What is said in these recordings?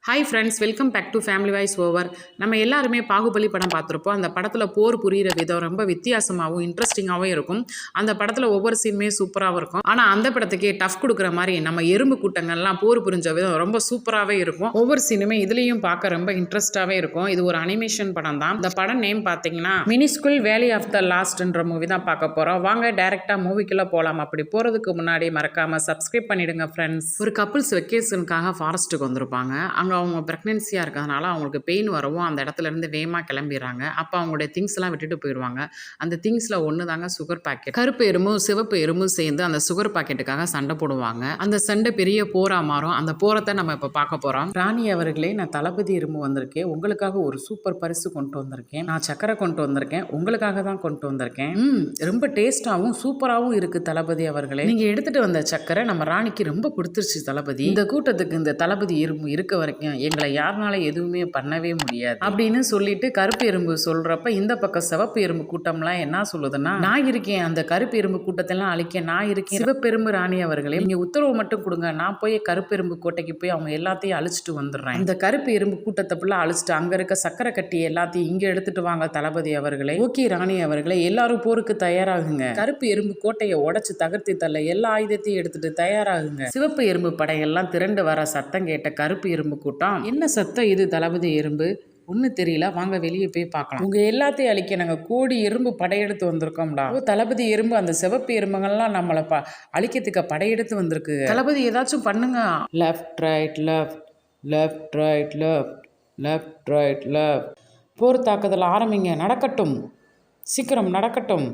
Hi friends, welcome back to family voice over. நம்ம எல்லாருமே பாகுபலி படம் பார்த்துருப்போம். அந்த படத்தில் போர் புரிகிற விதம் ரொம்ப வித்தியாசமாகவும் இன்ட்ரெஸ்டிங்காகவும் இருக்கும். அந்த படத்தில் ஒவ்வொரு சீனுமே சூப்பராகவும் இருக்கும். ஆனால் அந்த படத்துக்கே டஃப் கொடுக்குற மாதிரி நம்ம எறும்பு கூட்டங்கள்லாம் போர் புரிஞ்ச விதம் ரொம்ப சூப்பராகவே இருக்கும். ஒவ்வொரு சீனுமே இதுலேயும் பார்க்க ரொம்ப இன்ட்ரெஸ்டாகவே இருக்கும். இது ஒரு அனிமேஷன் படம் தான். இந்த படம் நேம் பார்த்தீங்கன்னா மினிஸ்குல் வேலி ஆஃப் த லாஸ்ட்ன்ற மூவி தான் பார்க்க போகிறோம். வாங்க டைரெக்டாக மூவிக்குள்ளே போகலாம். அப்படி போகிறதுக்கு முன்னாடி மறக்காமல் சப்ஸ்கிரைப் பண்ணிடுங்க ஃப்ரெண்ட்ஸ். ஒரு கப்புள்ஸ் வெக்கேஷனுக்காக ஃபாரஸ்ட்டுக்கு வந்திருப்பாங்க. அங்கே அவங்க ப்ரெக்னென்சியாக இருக்கிறதுனால அவங்களுக்கு பெயின் வரவும் அந்த இடத்துலேருந்து வேகமாக கிளம்பிடுறாங்க. அப்போ அவங்களுடைய திங்ஸ்லாம் விட்டுட்டு போயிடுவாங்க. அந்த திங்ஸில் ஒன்று தாங்க சுகர் பாக்கெட். கருப்பு எறும்பும் சிவப்பு எறும்பும் சேர்ந்து அந்த சுகர் பாக்கெட்டுக்காக சண்டை போடுவாங்க. அந்த சண்டை பெரிய போராக மாறும். அந்த போரத்தை நம்ம இப்போ பார்க்க போகிறோம். ராணி அவர்களே, நான் தளபதி எறும்பு வந்திருக்கேன். உங்களுக்காக ஒரு சூப்பர் பரிசு கொண்டு வந்திருக்கேன். நான் சக்கரை கொண்டு வந்திருக்கேன். உங்களுக்காக தான் கொண்டு வந்திருக்கேன். ரொம்ப டேஸ்டாகவும் சூப்பராகவும் இருக்குது தளபதி அவர்களே. நீங்கள் எடுத்துகிட்டு வந்த சக்கரை நம்ம ராணிக்கு ரொம்ப பிடிச்சிருச்சு தளபதி. இந்த கூட்டத்துக்கு இந்த தளபதி எறும்பு இருக்க வரைக்கும் எங்களை யாருனால எதுவுமே பண்ணவே முடியாது அப்படின்னு சொல்லிட்டு கருப்பு எறும்பு சொல்றப்ப இந்த பக்கம் சிவப்பு எறும்பு கூட்டம்லாம் என்ன சொல்லுதுன்னா, நான் இருக்கேன், அந்த கருப்பு எறும்பு கூட்டத்தெல்லாம் அழிக்க நான் இருக்கேன். சிவப்பெரும்பு ராணி அவர்களே, நீங்க உத்தரவு மட்டும் கொடுங்க, நான் போய் கருப்பு எறும்பு கோட்டைக்கு போய் அவங்க எல்லாத்தையும் அழிச்சிட்டு வந்துடுறேன். இந்த கருப்பு எறும்பு கூட்டத்தை ஃபுல்லா அழிச்சிட்டு அங்க இருக்க சக்கரை கட்டி எல்லாத்தையும் இங்க எடுத்துட்டு வாங்க தளபதி அவர்களே. ஓகே ராணி அவர்களே, எல்லாரும் போருக்கு தயாராகுங்க. கருப்பு எறும்பு கோட்டையை உடைச்சு தகர்த்தி தள்ள எல்லா ஆயுதத்தையும் எடுத்துட்டு தயாராகுங்க. சிவப்பு எறும்பு படையெல்லாம் திரண்டு வர சத்தம் கேட்ட கருப்பு எறும்பு கூட்டம், என்ன சத்தம் இது தளபதி எறும்பு? ஒன்றும் தெரியல, வாங்க வெளியே போய் பார்க்கலாம். உங்க எல்லாத்தையும் அழிக்க நாங்கள் கோடி எறும்பு படையெடுத்து வந்திருக்கோம்டா. தளபதி எறும்பு அந்த சிவப்பு எறும்புகள்லாம் நம்மளை அழிக்கிறதுக்கு படையெடுத்து வந்திருக்கு. தளபதி ஏதாச்சும் பண்ணுங்க. Left right left, left right left, left right left. போர் தாக்குதல் ஆரம்பிங்க, நடக்கட்டும், சீக்கிரம் நடக்கட்டும்.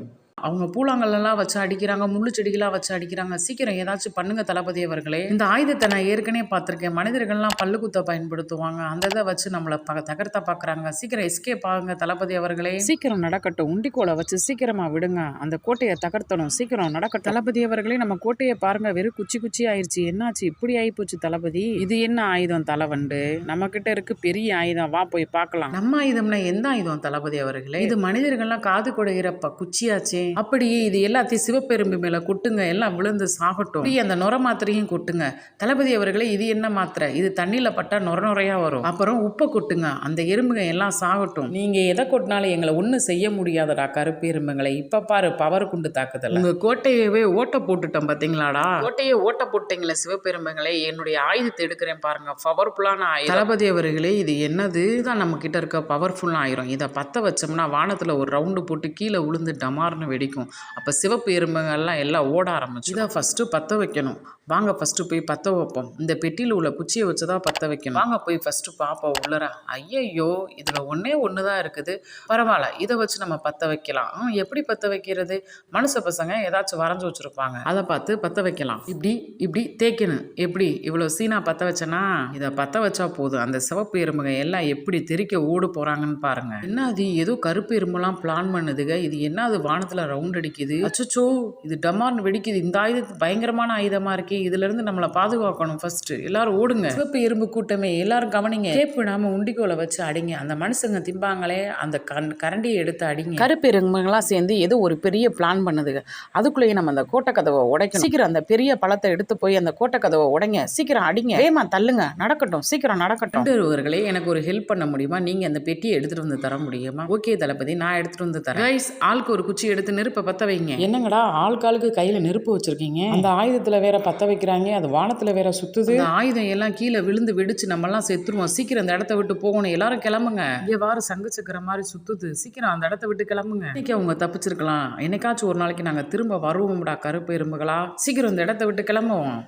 அவங்க பூலாங்கல்லாம் வச்சு அடிக்கிறாங்க, முள்ளு செடிகளாக வச்சு அடிக்கிறாங்க. சீக்கிரம் ஏதாச்சும் பண்ணுங்க தளபதி அவர்களே. இந்த ஆயுதத்தை நான் ஏற்கனவே பார்த்துருக்கேன். மனிதர்கள்லாம் பல்லு குத்த பயன்படுத்துவாங்க. அந்த இதை வச்சு நம்மளை தகர்த்த பார்க்குறாங்க. சீக்கிரம் எஸ்கேப் ஆகுங்க தளபதி அவர்களே. சீக்கிரம் நடக்கட்டும், உண்டிக்கோலை வச்சு சீக்கிரமாக விடுங்க. அந்த கோட்டையை தகர்த்தணும், சீக்கிரம் நடக்கட்டும். தளபதி அவர்களே, நம்ம கோட்டையை பாருங்க, வெறும் குச்சி குச்சி ஆயிடுச்சு. என்னாச்சு இப்படி ஆயிப்போச்சு தளபதி? இது என்ன ஆயுதம் தலைவண்டு? நம்ம கிட்ட இருக்கு பெரிய ஆயுதம், வா போய் பார்க்கலாம். நம்ம ஆயுதம்னா எந்த ஆயுதம் தளபதி அவர்களே? இது மனிதர்கள்லாம் காது கொடையிறப்ப குச்சியாச்சே. அப்படியே இது எல்லாத்தையும் சிவப்பெரும்பு மேல கொட்டுங்க, எல்லாம் விழுந்து சாகட்டும். அந்த நுர மாத்திரையும் கொட்டுங்க தளபதி அவர்களே. இது என்ன மாத்திரை? இது தண்ணியில பட்டா நுர நுறையா வரும். அப்புறம் உப்பை கொட்டுங்க, அந்த எறும்புங்க எல்லாம் சாகட்டும். நீங்க எதை கொட்டினாலும் எங்களை ஒன்றும் செய்ய முடியாதடா கருப்பு எறும்புங்களை. இப்ப பாரு பவர் குண்டு தாக்குதல். உங்க கோட்டையவே ஓட்ட போட்டுட்டோம் பாத்தீங்களாடா. கோட்டையை ஓட்ட போட்டீங்களே சிவப்பெரும்புகளை. என்னுடைய ஆயுதத்தை எடுக்கிறேன் பாருங்க, பவர்ஃபுல்லான ஆயுதம். தளபதி அவர்களே, இது என்னது? இதுதான் நம்ம கிட்ட இருக்க பவர்ஃபுல்லான ஆயிரும். இதை பத்த வச்சோம்னா வானத்துல ஒரு ரவுண்டு போட்டு கீழே விழுந்து டமார்னு வெடிக்கும். அப்போ சிவப்பு எறும்புகள்லாம் எல்லாம் ஓட ஆரம்பிச்சு. இதை ஃபஸ்ட்டு பற்ற வைக்கணும். வாங்க ஃபஸ்ட்டு போய் பற்ற வைப்போம். இந்த பெட்டியில் உள்ள குச்சியை வச்சு தான் பற்ற வைக்கணும். வாங்க போய் ஃபஸ்ட்டு பார்ப்போம் உள்ளர. ஐயையோ, இதில் ஒன்று தான் இருக்குது. பரவாயில்ல, இதை வச்சு நம்ம பற்ற வைக்கலாம். எப்படி பற்ற வைக்கிறது? மனுஷ பசங்க ஏதாச்சும் வரைஞ்சி வச்சுருப்பாங்க, அதை பார்த்து பற்ற வைக்கலாம். இப்படி இப்படி தேய்க்கணும். எப்படி இவ்வளோ சீனா பற்ற வச்சேன்னா, இதை பற்ற வச்சா போதும். அந்த சிவப்பு எறும்புங்க எல்லாம் எப்படி தெறிக்க ஓடு போகிறாங்கன்னு பாருங்க. என்ன அது ஏதோ கருப்பு எறும்புலாம் பிளான் பண்ணுதுங்க. இது என்ன அது வானத்தில் ரவுண்ட் அடிக்குது? அச்சோ, இது டமார்னு வெடிக்குது. இந்த ஆயுதம் பயங்கரமான ஆயுதமா இருக்கு. இதுல இருந்து நம்மளை பாதுகாக்கணும். ஃபர்ஸ்ட் எல்லாரும் ஓடுங்க. சிவப்பு எறும்பு கூட்டமே எல்லாரும் கவனிங்க. கேப்பு நாம உண்டிக்கோலை வச்சு அடிங்க. அந்த மனுஷங்க திம்பாங்களே, அந்த கரண்டியை எடுத்து அடிங்க. கருப்பு எறும்புகள்லாம் சேர்ந்து ஏதோ ஒரு பெரிய பிளான் பண்ணுதுங்க. அதுக்குள்ளேயே நம்ம அந்த கோட்டை கதவை உடைக்கணும். சீக்கிரம் அந்த பெரிய பழத்தை எடுத்து போய் அந்த கோட்டை கதவை உடைங்க. சீக்கிரம் அடிங்க, வேமா தள்ளுங்க, நடக்கட்டும், சீக்கிரம் நடக்கட்டும். ஒருவர்களே, எனக்கு ஒரு ஹெல்ப் பண்ண முடியுமா? நீங்க அந்த பெட்டியை எடுத்துட்டு வந்து தர முடியுமா? ஓகே தளபதி, நான் எடுத்துட்டு வந்து தரேன். கைஸ், ஆளுக்கு ஒரு குச்சி எடுத்து நெருப்பை பற்ற வைங்க. என்னங்கடா ஆளுக்காளுக்கு கையில நெருப்பு வச்சிருக்கீங்க? அந்த ஆயுதத்துல வேற பற்ற வைக்கிறாங்க, அது வானத்துல வேற சுத்துது. அந்த ஆயுதம் எல்லாம் கீழே விழுந்து வெடிச்சு நம்ம எல்லாம் செத்துருவோம். சீக்கிரம் அந்த இடத்த விட்டு போகணும். எல்லாரும் கிளம்புங்க. இங்கே வாரு சங்கு சக்கர மாதிரி சுத்துது. சீக்கிரம் அந்த இடத்த விட்டு கிளம்புங்க. இன்னைக்கு அவங்க தப்பிச்சிருக்கலாம். என்னைக்காச்சும் ஒரு நாளைக்கு நாங்க திரும்ப வருவோம்டா கருப்பு எறும்புகளா. சீக்கிரம் இந்த இடத்த விட்டு கிளம்புவோம்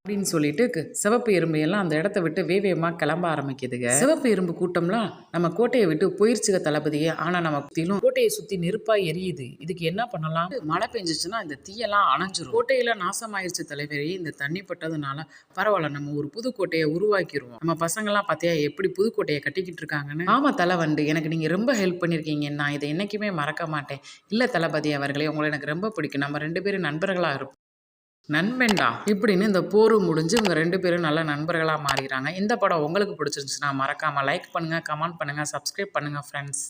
அப்படின்னு சொல்லிட்டு சிவப்பு எறும்பு எல்லாம் அந்த இடத்த விட்டு வேகமாக கிளம்ப ஆரம்பிக்குதுங்க. சிவப்பு எறும்பு கூட்டம்லாம் நம்ம கோட்டையை விட்டு போயிருச்சுக தளபதியே. ஆனா நம்ம சுத்திலும் கோட்டையை சுத்தி நெருப்பா எரியுது. இதுக்கு என்ன பண்ணலாம்? மழை பெஞ்சிச்சுன்னா இந்த தீயெல்லாம் அணைஞ்சிரும். கோட்டையில நாசமாயிருச்சு தலைவரே. இந்த தண்ணி பட்டதுனால பரவாயில்ல, நம்ம ஒரு புது கோட்டையை உருவாக்கிடுவோம். நம்ம பசங்கள்லாம் பார்த்தியா எப்படி புதுக்கோட்டையை கட்டிக்கிட்டு இருக்காங்கன்னு. ஆமா தலைவண்டு, எனக்கு நீங்க ரொம்ப ஹெல்ப் பண்ணிருக்கீங்க. நான் இதை என்னைக்குமே மறக்க மாட்டேன். இல்ல தளபதி அவர்களே, உங்களை எனக்கு ரொம்ப பிடிக்கும். நம்ம 2 பேரும் நண்பர்களா இருப்போம். நண்பன்டா இப்படின்னு இந்த போர் முடிஞ்சு இவங்க 2 பேரும் நல்ல நண்பர்களாக மாறிடுறாங்க. இந்த படம் உங்களுக்கு பிடிச்சிருந்துச்சுன்னா மறக்காமல் லைக் பண்ணுங்கள், கமெண்ட் பண்ணுங்கள், சப்ஸ்கிரைப் பண்ணுங்கள் ஃப்ரெண்ட்ஸ்.